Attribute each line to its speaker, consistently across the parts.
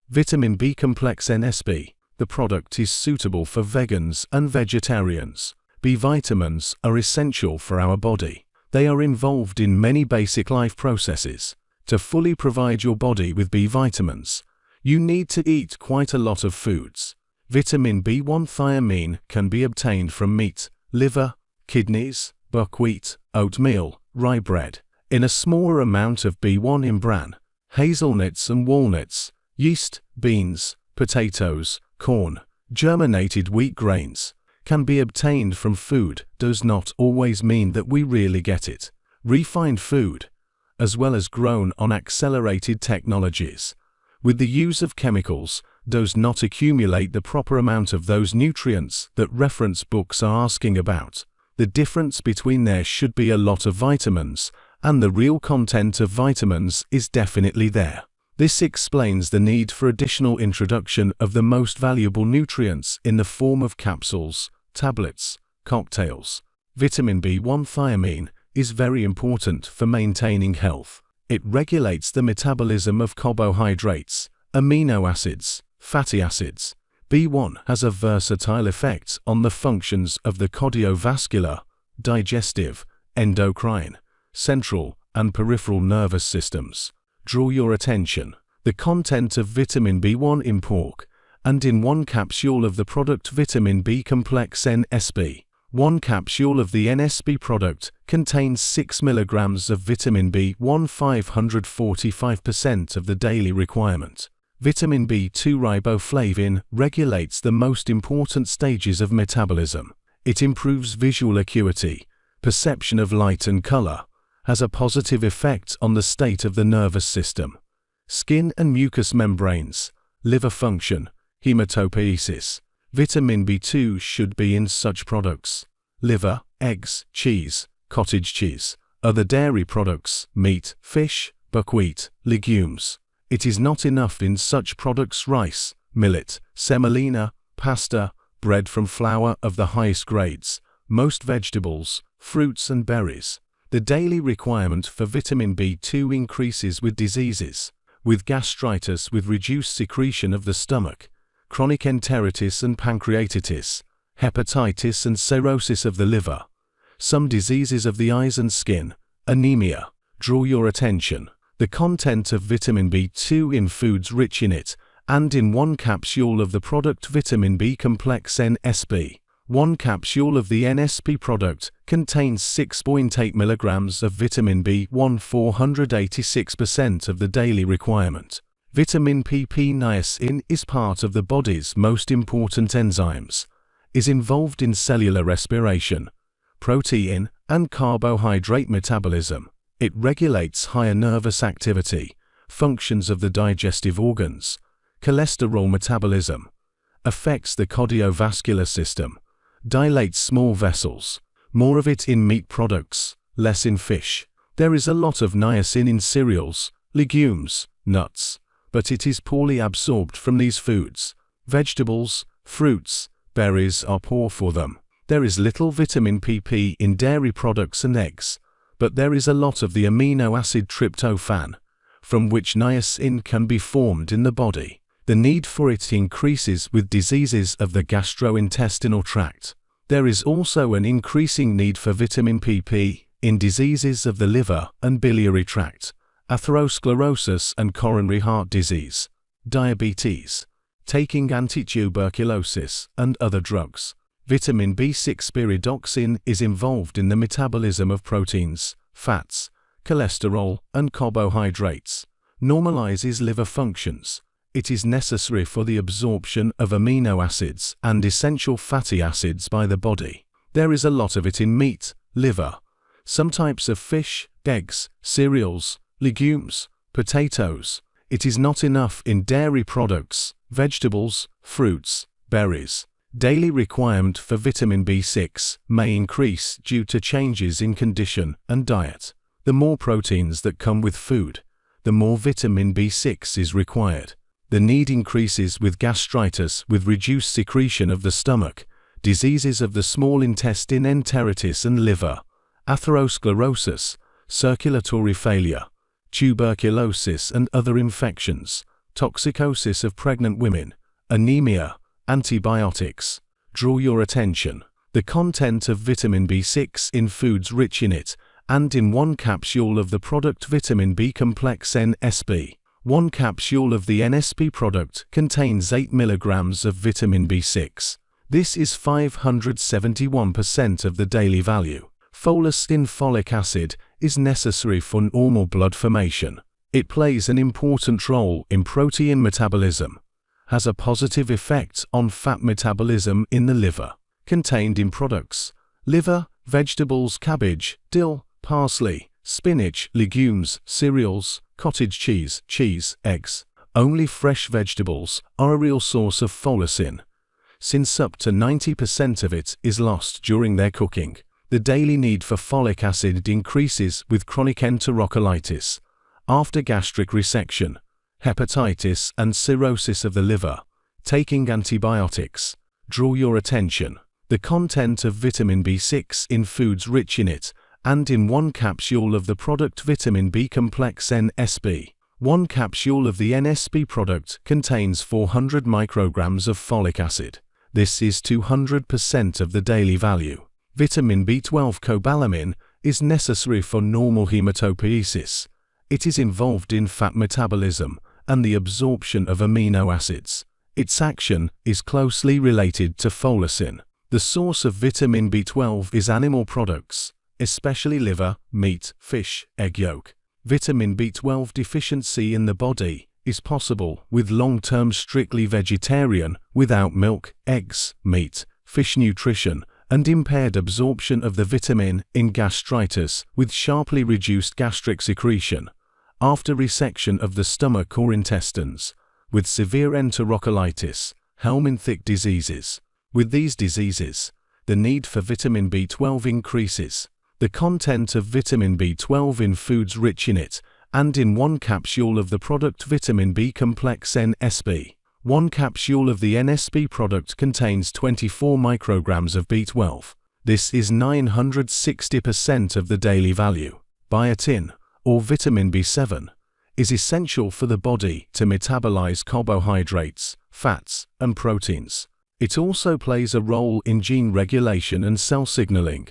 Speaker 1: Vitamin B Complex NSP. The product is suitable for vegans and vegetarians. B vitamins are essential for our body. They are involved in many basic life processes. To fully provide your body with B vitamins, you need to eat quite a lot of foods. Vitamin B1 thiamine can be obtained from meat, liver, kidneys, buckwheat, oatmeal, rye bread. In a smaller amount of B1 in bran, hazelnuts and walnuts, yeast, beans, potatoes, corn, germinated wheat grains, can be obtained from food does not always mean that we really get it. Refined food, as well as grown on accelerated technologies, with the use of chemicals, does not accumulate the proper amount of those nutrients that reference books are asking about. The difference between there should be a lot of vitamins, and the real content of vitamins is definitely there. This explains the need for additional introduction of the most valuable nutrients in the form of capsules, tablets, cocktails. Vitamin B1 thiamine is very important for maintaining health. It regulates the metabolism of carbohydrates, amino acids, fatty acids. B1 has a versatile effect on the functions of the cardiovascular, digestive, endocrine, central, and peripheral nervous systems. Draw your attention. The content of vitamin B1 in pork, and in one capsule of the product Vitamin B Complex NSP. One capsule of the NSP product contains 6 mg of vitamin B1, 545% of the daily requirement. Vitamin B2 riboflavin regulates the most important stages of metabolism. It improves visual acuity, perception of light and color, has a positive effect on the state of the nervous system, skin and mucous membranes, liver function, hematopoiesis. Vitamin B2 should be in such products: liver, eggs, cheese, cottage cheese, other dairy products, meat, fish, buckwheat, legumes. It is not enough in such products: rice, millet, semolina, pasta, bread from flour of the highest grades, most vegetables, fruits and berries. The daily requirement for vitamin B2 increases with diseases, with gastritis with reduced secretion of the stomach, chronic enteritis and pancreatitis, hepatitis and cirrhosis of the liver, some diseases of the eyes and skin, anemia. Draw your attention. The content of vitamin B2 in foods rich in it, and in one capsule of the product Vitamin B Complex NSP. One capsule of the NSP product contains 6.8 mg of vitamin B1, 486% of the daily requirement. Vitamin PP niacin is part of the body's most important enzymes, is involved in cellular respiration, protein and carbohydrate metabolism. It regulates higher nervous activity, functions of the digestive organs, cholesterol metabolism, affects the cardiovascular system, dilates small vessels. More of it in meat products, less in fish. There is a lot of niacin in cereals, legumes, nuts, but it is poorly absorbed from these foods. Vegetables, fruits, berries are poor for them. There is little vitamin PP in dairy products and eggs, but there is a lot of the amino acid tryptophan, from which niacin can be formed in the body. The need for it increases with diseases of the gastrointestinal tract. There is also an increasing need for vitamin PP in diseases of the liver and biliary tract, atherosclerosis and coronary heart disease, diabetes, taking antituberculosis and other drugs. Vitamin B6 pyridoxine is involved in the metabolism of proteins, fats, cholesterol, and carbohydrates, normalizes liver functions. It is necessary for the absorption of amino acids and essential fatty acids by the body. There is a lot of it in meat, liver, some types of fish, eggs, cereals, legumes, potatoes. It is not enough in dairy products, vegetables, fruits, berries. Daily requirement for vitamin B6 may increase due to changes in condition and diet. The more proteins that come with food, the more vitamin B6 is required. The need increases with gastritis with reduced secretion of the stomach, diseases of the small intestine, enteritis and liver, atherosclerosis, circulatory failure, tuberculosis and other infections, toxicosis of pregnant women, anemia, antibiotics. Draw your attention. The content of vitamin B6 in foods rich in it, and in one capsule of the product vitamin B Complex NSP. One capsule of the NSP product contains 8 mg of vitamin B6. This is 571% of the daily value. Folate in folic acid is necessary for normal blood formation. It plays an important role in protein metabolism, has a positive effect on fat metabolism in the liver. Contained in products: liver, vegetables, cabbage, dill, parsley, spinach, legumes, cereals, cottage cheese, eggs. Only fresh vegetables are a real source of folate, since up to 90% of it is lost during their cooking. The daily need for folic acid increases with chronic enterocolitis, after gastric resection, hepatitis and cirrhosis of the liver, taking antibiotics. Draw your attention. The content of vitamin B6 in foods rich in it, and in one capsule of the product vitamin B Complex NSP. One capsule of the NSP product contains 400 micrograms of folic acid. This is 200% of the daily value. Vitamin B12 cobalamin is necessary for normal hematopoiesis. It is involved in fat metabolism and the absorption of amino acids. Its action is closely related to folate. The source of vitamin B12 is animal products, especially liver, meat, fish, egg yolk. Vitamin B12 deficiency in the body is possible with long-term strictly vegetarian, without milk, eggs, meat, fish nutrition, and impaired absorption of the vitamin in gastritis with sharply reduced gastric secretion, after resection of the stomach or intestines, with severe enterocolitis, helminthic diseases. With these diseases, the need for vitamin B12 increases. The content of vitamin B12 in foods rich in it, and in one capsule of the product vitamin B Complex NSP. One capsule of the NSP product contains 24 micrograms of B12. This is 960% of the daily value. Biotin, or vitamin B7, is essential for the body to metabolize carbohydrates, fats, and proteins. It also plays a role in gene regulation and cell signaling,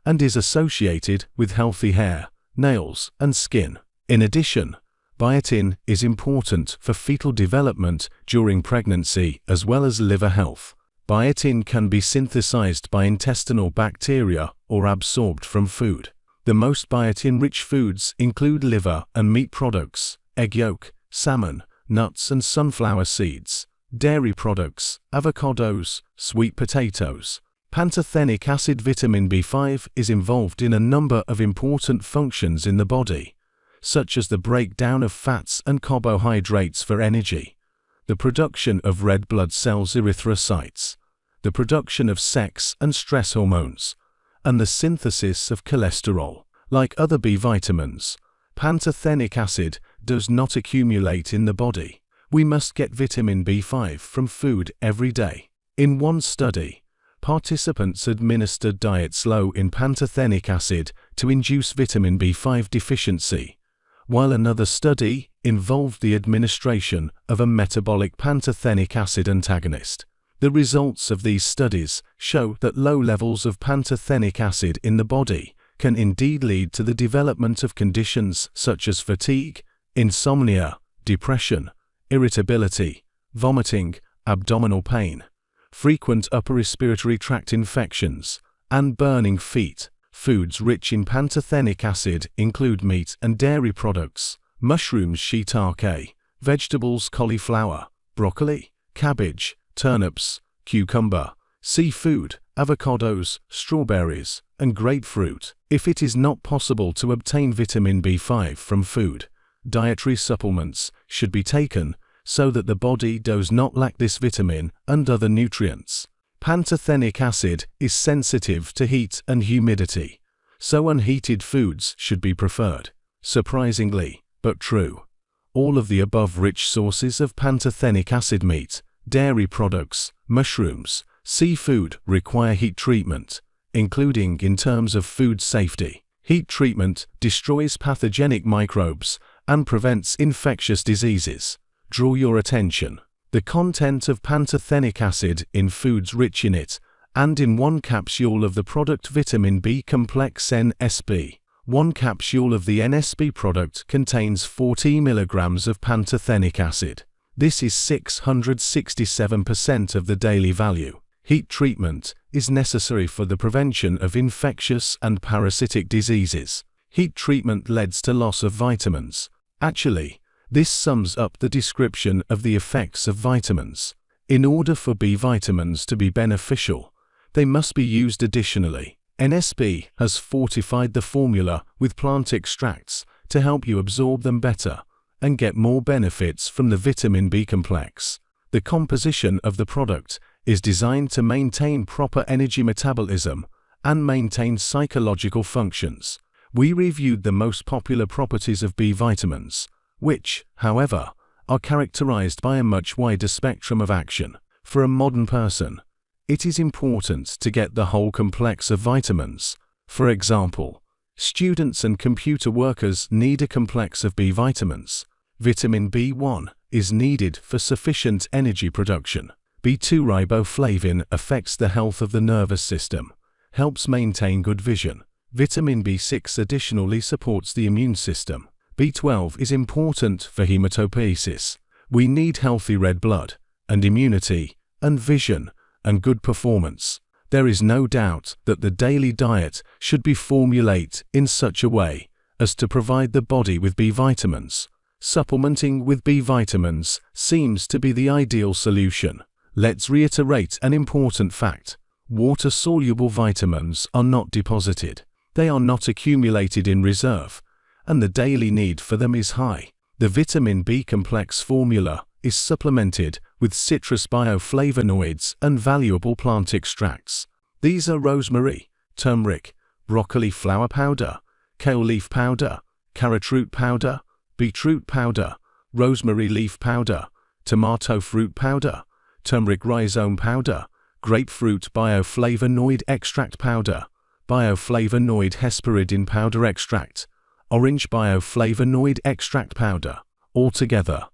Speaker 1: and is associated with healthy hair, nails, and skin. In addition, biotin is important for fetal development during pregnancy as well as liver health. Biotin can be synthesized by intestinal bacteria or absorbed from food. The most biotin-rich foods include liver and meat products, egg yolk, salmon, nuts and sunflower seeds, dairy products, avocados, sweet potatoes. Pantothenic acid. Vitamin B5 is involved in a number of important functions in the body, such as the breakdown of fats and carbohydrates for energy, the production of red blood cells erythrocytes, the production of sex and stress hormones, and the synthesis of cholesterol. Like other B vitamins, pantothenic acid does not accumulate in the body. We must get vitamin B5 from food every day. In one study, participants administered diets low in pantothenic acid to induce vitamin B5 deficiency, while another study involved the administration of a metabolic pantothenic acid antagonist. The results of these studies show that low levels of pantothenic acid in the body can indeed lead to the development of conditions such as fatigue, insomnia, depression, irritability, vomiting, abdominal pain, frequent upper respiratory tract infections, and burning feet. Foods rich in pantothenic acid include meat and dairy products, mushrooms, shiitake, vegetables, cauliflower, broccoli, cabbage, turnips, cucumber, seafood, avocados, strawberries, and grapefruit. If it is not possible to obtain vitamin B5 from food, dietary supplements should be taken so that the body does not lack this vitamin and other nutrients. Pantothenic acid is sensitive to heat and humidity, so unheated foods should be preferred. Surprisingly, but true, all of the above rich sources of pantothenic acid, meat, dairy products, mushrooms, seafood, require heat treatment, including in terms of food safety. Heat treatment destroys pathogenic microbes and prevents infectious diseases. draw your attention. The content of pantothenic acid in foods rich in it, and in one capsule of the product Vitamin B Complex NSP. One capsule of the NSP product contains 40 mg of pantothenic acid. This is 667% of the daily value. Heat treatment is necessary for the prevention of infectious and parasitic diseases. Heat treatment leads to loss of vitamins. Actually, this sums up the description of the effects of vitamins. In order for B vitamins to be beneficial, they must be used additionally. NSP has fortified the formula with plant extracts to help you absorb them better and get more benefits from the vitamin B complex. The composition of the product is designed to maintain proper energy metabolism and maintain psychological functions. We reviewed the most popular properties of B vitamins, which, however, are characterized by a much wider spectrum of action. For a modern person, it is important to get the whole complex of vitamins. For example, students and computer workers need a complex of B vitamins. Vitamin B1 is needed for sufficient energy production. B2 riboflavin affects the health of the nervous system, helps maintain good vision. Vitamin B6 additionally supports the immune system. B12 is important for hematopoiesis. We need healthy red blood, and immunity, and vision, and good performance. There is no doubt that the daily diet should be formulated in such a way as to provide the body with B vitamins. Supplementing with B vitamins seems to be the ideal solution. Let's reiterate an important fact. Water-soluble vitamins are not deposited. They are not accumulated in reserve, and the daily need for them is high. The vitamin B complex formula is supplemented with citrus bioflavonoids and valuable plant extracts. These are rosemary, turmeric, broccoli flower powder, kale leaf powder, carrot root powder, beetroot powder, rosemary leaf powder, tomato fruit powder, turmeric rhizome powder, grapefruit bioflavonoid extract powder, bioflavonoid hesperidin powder extract, orange bioflavonoid extract powder. Altogether,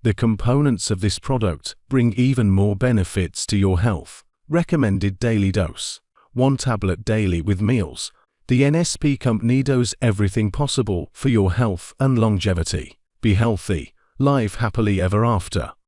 Speaker 1: the components of this product bring even more benefits to your health. Recommended daily dose: 1 tablet daily with meals. The NSP company does everything possible for your health and longevity. Be healthy, live happily ever after.